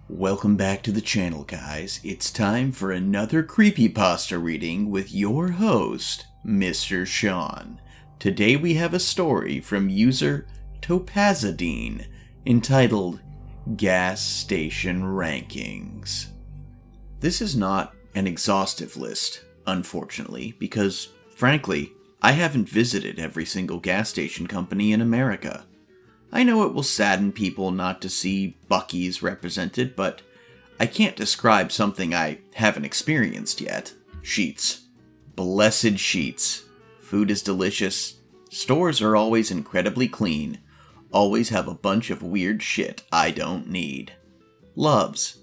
Welcome back to the channel, guys. It's time for another Creepypasta reading with your host, Mr. Sean. Today we have a story from user Topazadine entitled Gas Station Rankings. This is not an exhaustive list, unfortunately, because, frankly, I haven't visited every single gas station company in America. I know it will sadden people not to see Buc-ee's represented, but I can't describe something I haven't experienced yet. Sheetz. Blessed Sheetz. Food is delicious. Stores are always incredibly clean. Always have a bunch of weird shit I don't need. Loves.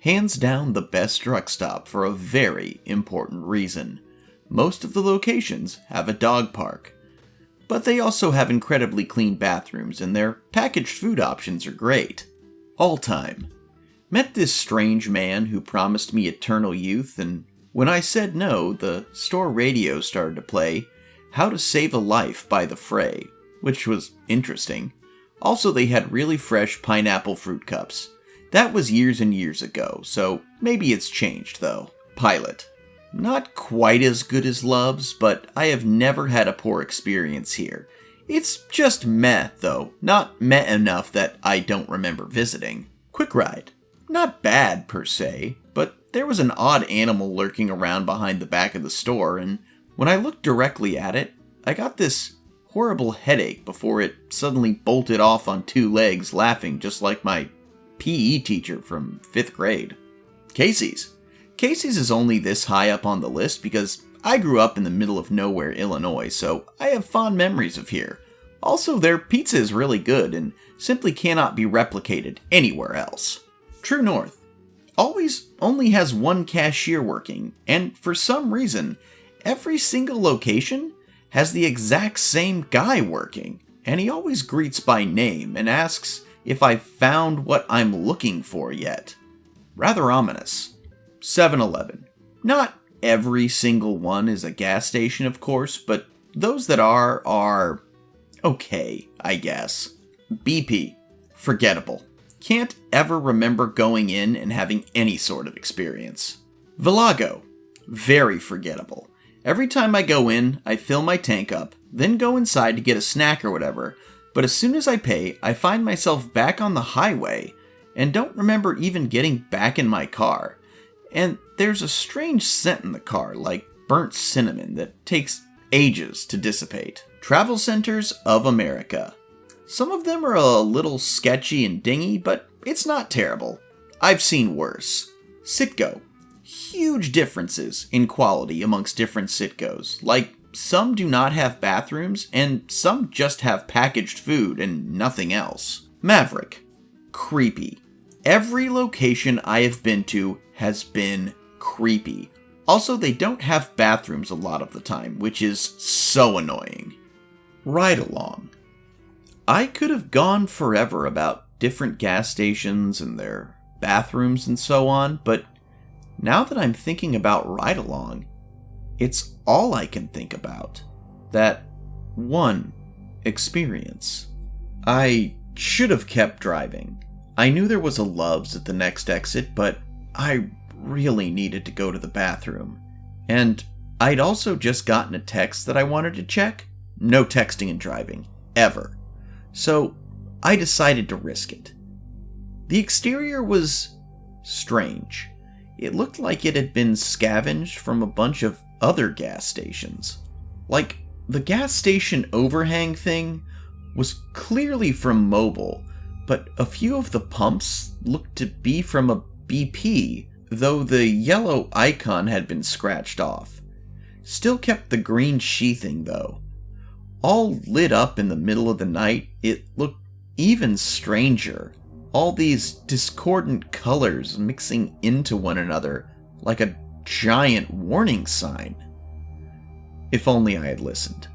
Hands down the best truck stop for a very important reason. Most of the locations have a dog park. But they also have incredibly clean bathrooms, and their packaged food options are great. All time. Met this strange man who promised me eternal youth, and when I said no, the store radio started to play How to Save a Life by The Fray, which was interesting. Also, they had really fresh pineapple fruit cups. That was years and years ago, so maybe it's changed though. Pilot. Not quite as good as Love's, but I have never had a poor experience here. It's just meh, though. Not meh enough that I don't remember visiting. Quick Ride. Not bad, per se, but there was an odd animal lurking around behind the back of the store, and when I looked directly at it, I got this horrible headache before it suddenly bolted off on two legs, laughing just like my PE teacher from 5th grade. Casey's. Casey's is only this high up on the list because I grew up in the middle of nowhere, Illinois, so I have fond memories of here. Also, their pizza is really good and simply cannot be replicated anywhere else. True North. Always only has one cashier working, and for some reason, every single location has the exact same guy working, and he always greets by name and asks if I've found what I'm looking for yet. Rather ominous. 7-Eleven. Not every single one is a gas station, of course, but those that are okay, I guess. BP. Forgettable. Can't ever remember going in and having any sort of experience. Villago. Very forgettable. Every time I go in, I fill my tank up, then go inside to get a snack or whatever, but as soon as I pay, I find myself back on the highway, and don't remember even getting back in my car. And there's a strange scent in the car, like burnt cinnamon, that takes ages to dissipate. Travel Centers of America. Some of them are a little sketchy and dingy, but it's not terrible. I've seen worse. Citgo. Huge differences in quality amongst different Citgos. Like, some do not have bathrooms, and some just have packaged food and nothing else. Maverick. Creepy. Every location I have been to has been creepy. Also, they don't have bathrooms a lot of the time, which is so annoying. Ridealong. I could have gone forever about different gas stations and their bathrooms and so on, but now that I'm thinking about Ridealong, it's all I can think about. That one experience. I should have kept driving. I knew there was a Love's at the next exit, but I really needed to go to the bathroom. And I'd also just gotten a text that I wanted to check. No texting and driving. Ever. So I decided to risk it. The exterior was strange. It looked like it had been scavenged from a bunch of other gas stations. Like, the gas station overhang thing was clearly from Mobil, but a few of the pumps looked to be from a BP, though the yellow icon had been scratched off. Still kept the green sheathing, though. All lit up in the middle of the night, it looked even stranger. All these discordant colors mixing into one another like a giant warning sign. If only I had listened.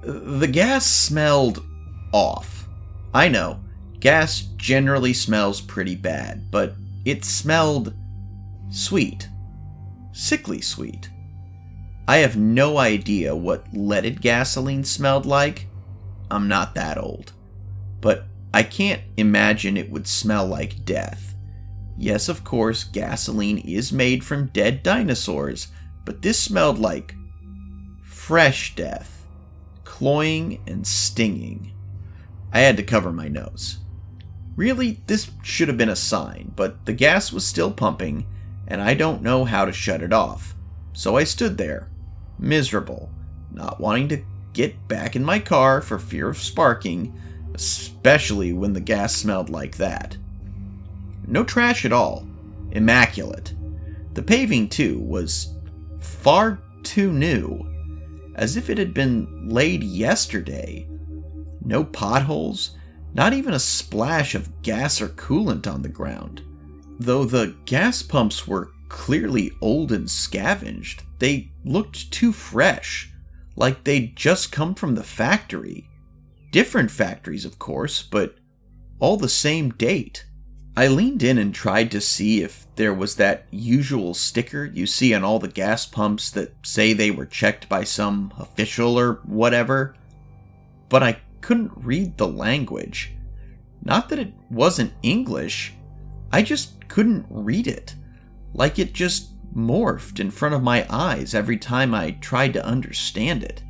The gas smelled off. I know, gas generally smells pretty bad, but it smelled sweet. Sickly sweet. I have no idea what leaded gasoline smelled like. I'm not that old. but I can't imagine it would smell like death. Yes, of course, gasoline is made from dead dinosaurs, but this smelled like fresh death, cloying and stinging. I had to cover my nose. Really, this should have been a sign, but the gas was still pumping, and I don't know how to shut it off. So I stood there, miserable, not wanting to get back in my car for fear of sparking, especially when the gas smelled like that. No trash at all. Immaculate. The paving, too, was far too new, as if it had been laid yesterday. No potholes, not even a splash of gas or coolant on the ground. Though the gas pumps were clearly old and scavenged, they looked too fresh, like they'd just come from the factory. Different factories, of course, but all the same date. I leaned in and tried to see if there was that usual sticker you see on all the gas pumps that say they were checked by some official or whatever, but I couldn't read the language. Not that it wasn't English, I just couldn't read it. Like it just morphed in front of my eyes every time I tried to understand it.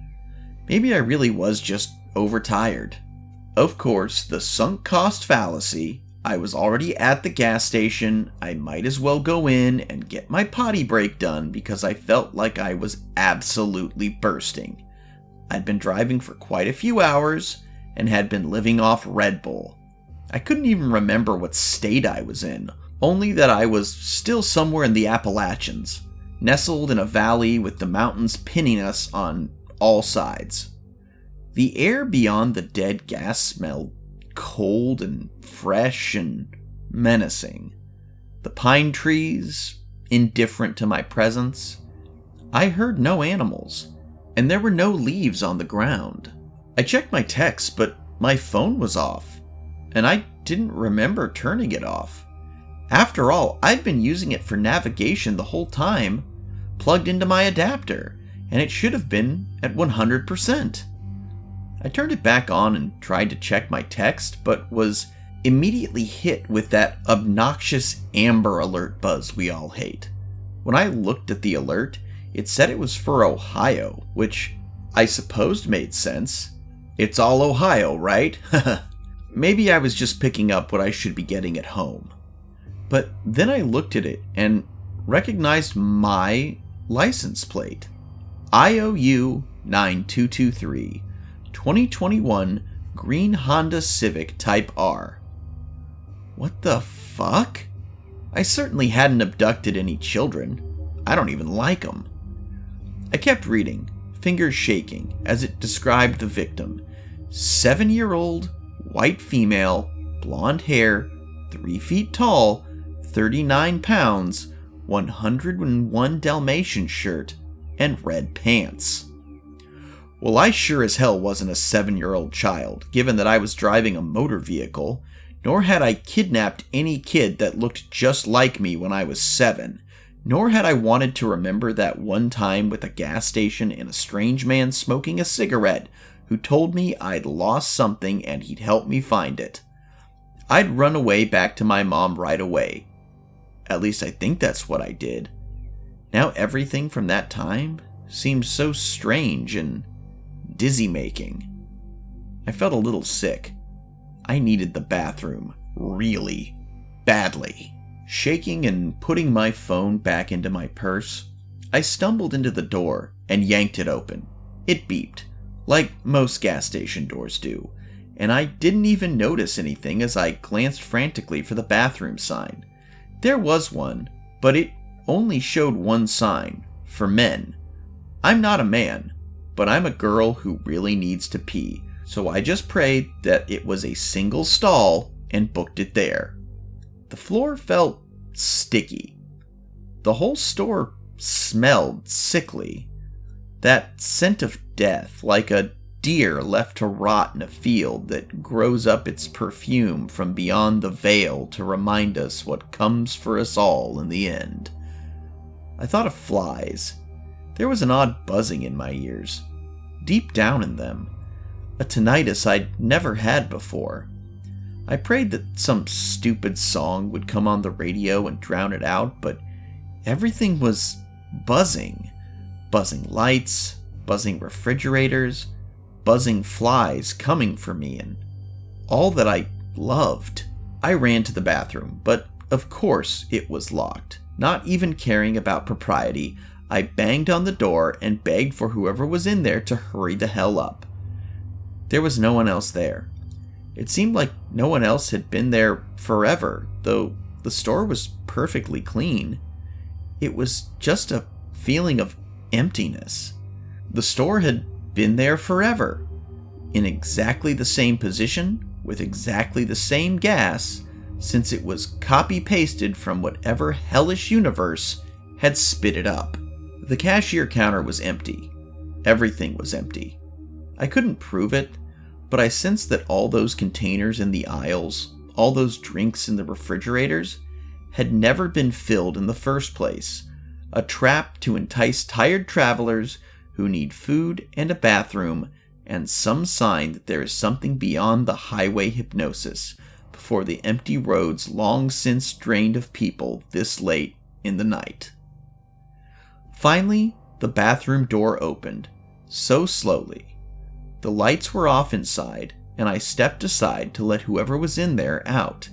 Maybe I really was just overtired. Of course, the sunk cost fallacy. I was already at the gas station. I might as well go in and get my potty break done because I felt like I was absolutely bursting. I'd been driving for quite a few hours and had been living off Red Bull. I couldn't even remember what state I was in, only that I was still somewhere in the Appalachians, nestled in a valley with the mountains pinning us on all sides. The air beyond the dead gas smelled cold and fresh and menacing. The pine trees, indifferent to my presence. I heard no animals, and there were no leaves on the ground. I checked my text, but my phone was off, and I didn't remember turning it off. After all, I'd been using it for navigation the whole time, plugged into my adapter, and it should have been at 100%. I turned it back on and tried to check my text, but was immediately hit with that obnoxious Amber Alert buzz we all hate. When I looked at the alert, it said it was for Ohio, which I supposed made sense. It's all Ohio, right? Maybe I was just picking up what I should be getting at home. But then I looked at it and recognized my license plate. IOU 9223, 2021 green Honda Civic Type R. What the fuck? I certainly hadn't abducted any children. I don't even like them. I kept reading, fingers shaking, as it described the victim. 7-year-old, white female, blonde hair, 3 feet tall, 39 pounds, 101 Dalmatian shirt, and red pants. Well, I sure as hell wasn't a 7-year-old child, given that I was driving a motor vehicle, nor had I kidnapped any kid that looked just like me when I was 7, nor had I wanted to remember that one time with a gas station and a strange man smoking a cigarette who told me I'd lost something and he'd help me find it. I'd run away back to my mom right away. At least I think that's what I did. Now everything from that time seems so strange and dizzy-making. I felt a little sick. I needed the bathroom really badly. Shaking and putting my phone back into my purse, I stumbled into the door and yanked it open. It beeped, like most gas station doors do, and I didn't even notice anything as I glanced frantically for the bathroom sign. There was one, but it only showed one sign, for men. I'm not a man, but I'm a girl who really needs to pee, so I just prayed that it was a single stall and booked it there. The floor felt sticky. The whole store smelled sickly. That scent of death, like a deer left to rot in a field that grows up its perfume from beyond the veil to remind us what comes for us all in the end. I thought of flies. There was an odd buzzing in my ears, deep down in them, a tinnitus I'd never had before. I prayed that some stupid song would come on the radio and drown it out, but everything was buzzing. Buzzing lights, buzzing refrigerators, buzzing flies coming for me, and all that I loved. I ran to the bathroom, but of course it was locked. Not even caring about propriety, I banged on the door and begged for whoever was in there to hurry the hell up. There was no one else there. It seemed like no one else had been there forever, though the store was perfectly clean. It was just a feeling of emptiness. The store had been there forever, in exactly the same position, with exactly the same gas, since it was copy-pasted from whatever hellish universe had spit it up. The cashier counter was empty. Everything was empty. I couldn't prove it, but I sensed that all those containers in the aisles, all those drinks in the refrigerators, had never been filled in the first place. A trap to entice tired travelers who need food and a bathroom and some sign that there is something beyond the highway hypnosis before the empty roads long since drained of people this late in the night. Finally, the bathroom door opened, so slowly. The lights were off inside, and I stepped aside to let whoever was in there out,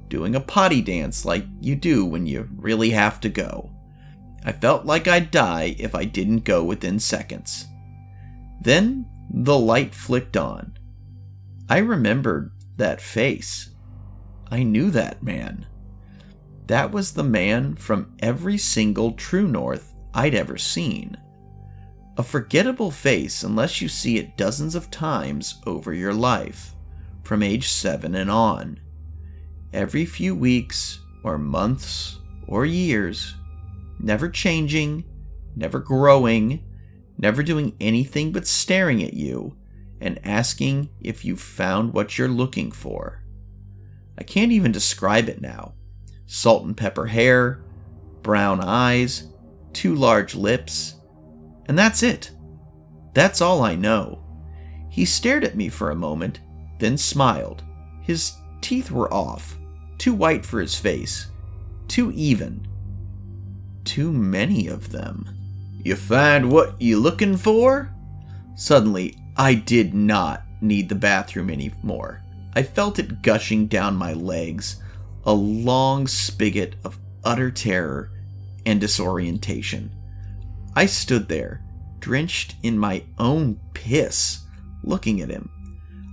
doing a potty dance like you do when you really have to go. I felt like I'd die if I didn't go within seconds. Then the light flicked on. I remembered that face. I knew that man. That was the man from every single True North I'd ever seen. A forgettable face unless you see it dozens of times over your life, from age 7 and on. Every few weeks, or months, or years, never changing, never growing, never doing anything but staring at you and asking if you've found what you're looking for. I can't even describe it now. Salt and pepper hair, brown eyes, 2 large lips, and that's it. That's all I know. He stared at me for a moment, then smiled. His teeth were off, too white for his face, too even. Too many of them. You find what you looking for? Suddenly, I did not need the bathroom anymore. I felt it gushing down my legs, a long spigot of utter terror and disorientation. I stood there, drenched in my own piss, looking at him.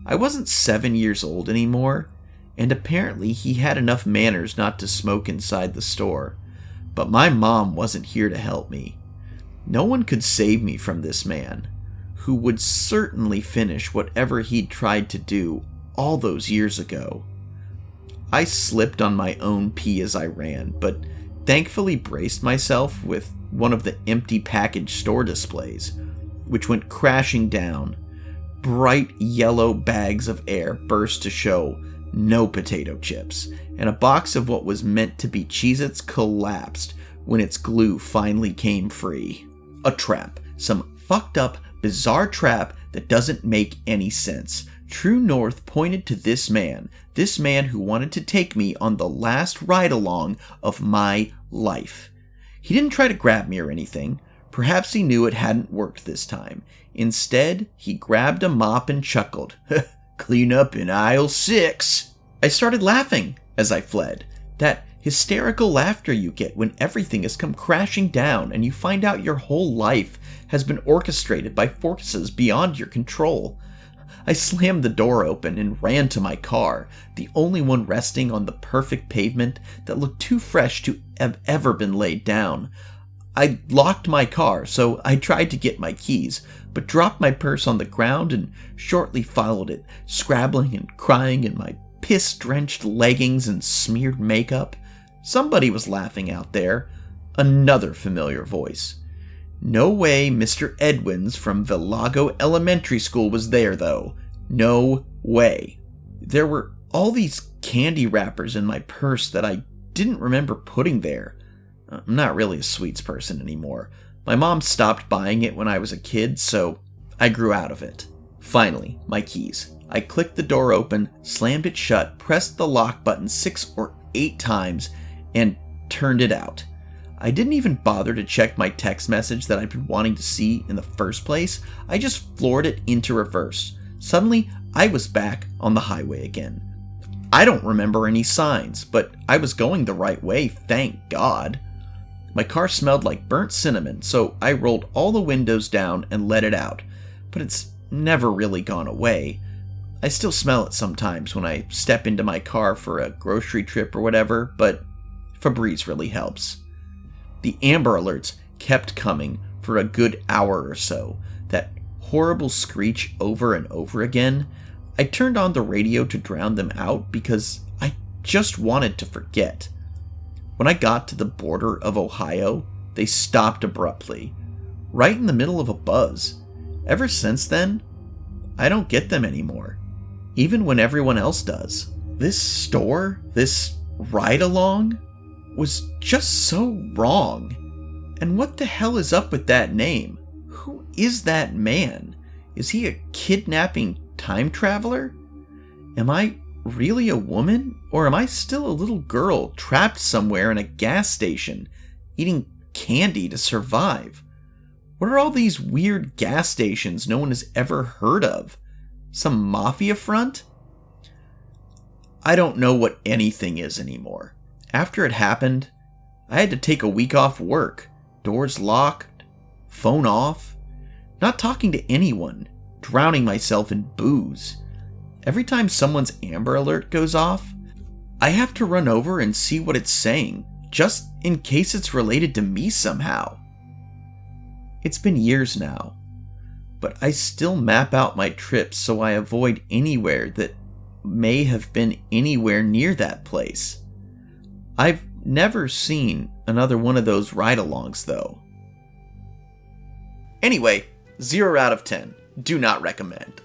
I wasn't 7 years old anymore, and apparently he had enough manners not to smoke inside the store. But my mom wasn't here to help me. No one could save me from this man, who would certainly finish whatever he'd tried to do all those years ago. I slipped on my own pee as I ran, but thankfully braced myself with one of the empty package store displays, which went crashing down. Bright yellow bags of air burst to show no potato chips, and a box of what was meant to be Cheez-Its collapsed when its glue finally came free. A trap. Some fucked up, bizarre trap that doesn't make any sense. True North pointed to this man who wanted to take me on the last ride-along of my life. He didn't try to grab me or anything. Perhaps he knew it hadn't worked this time. Instead, he grabbed a mop and chuckled. Clean up in aisle 6. I started laughing as I fled. That hysterical laughter you get when everything has come crashing down and you find out your whole life has been orchestrated by forces beyond your control. I slammed the door open and ran to my car, the only one resting on the perfect pavement that looked too fresh to have ever been laid down. I locked my car, so I tried to get my keys, but dropped my purse on the ground and shortly followed it, scrabbling and crying in my piss-drenched leggings and smeared makeup. Somebody was laughing out there. Another familiar voice. No way Mr. Edwins from Villago Elementary School was there, though. No way. There were all these candy wrappers in my purse that I didn't remember putting there. I'm not really a sweets person anymore. My mom stopped buying it when I was a kid, so I grew out of it. Finally, my keys. I clicked the door open, slammed it shut, pressed the lock button 6 or 8 times, and turned it out. I didn't even bother to check my text message that I'd been wanting to see in the first place. I just floored it into reverse. Suddenly, I was back on the highway again. I don't remember any signs, but I was going the right way, thank God. My car smelled like burnt cinnamon, so I rolled all the windows down and let it out, but it's never really gone away. I still smell it sometimes when I step into my car for a grocery trip or whatever, but Febreze really helps. The Amber Alerts kept coming for a good hour or so, that horrible screech over and over again. I turned on the radio to drown them out because I just wanted to forget. When I got to the border of Ohio, they stopped abruptly, right in the middle of a buzz. Ever since then, I don't get them anymore, even when everyone else does. This store, this Ridealong, was just so wrong. And what the hell is up with that name? Who is that man? Is he a kidnapping time traveler? Am I really a woman? Or am I still a little girl trapped somewhere in a gas station, eating candy to survive? What are all these weird gas stations no one has ever heard of? Some mafia front? I don't know what anything is anymore. After it happened, I had to take a week off work. Doors locked, phone off, not talking to anyone, drowning myself in booze. Every time someone's Amber Alert goes off, I have to run over and see what it's saying, just in case it's related to me somehow. It's been years now, but I still map out my trips so I avoid anywhere that may have been anywhere near that place. I've never seen another one of those ride-alongs though. Anyway, 0 out of 10. Do not recommend.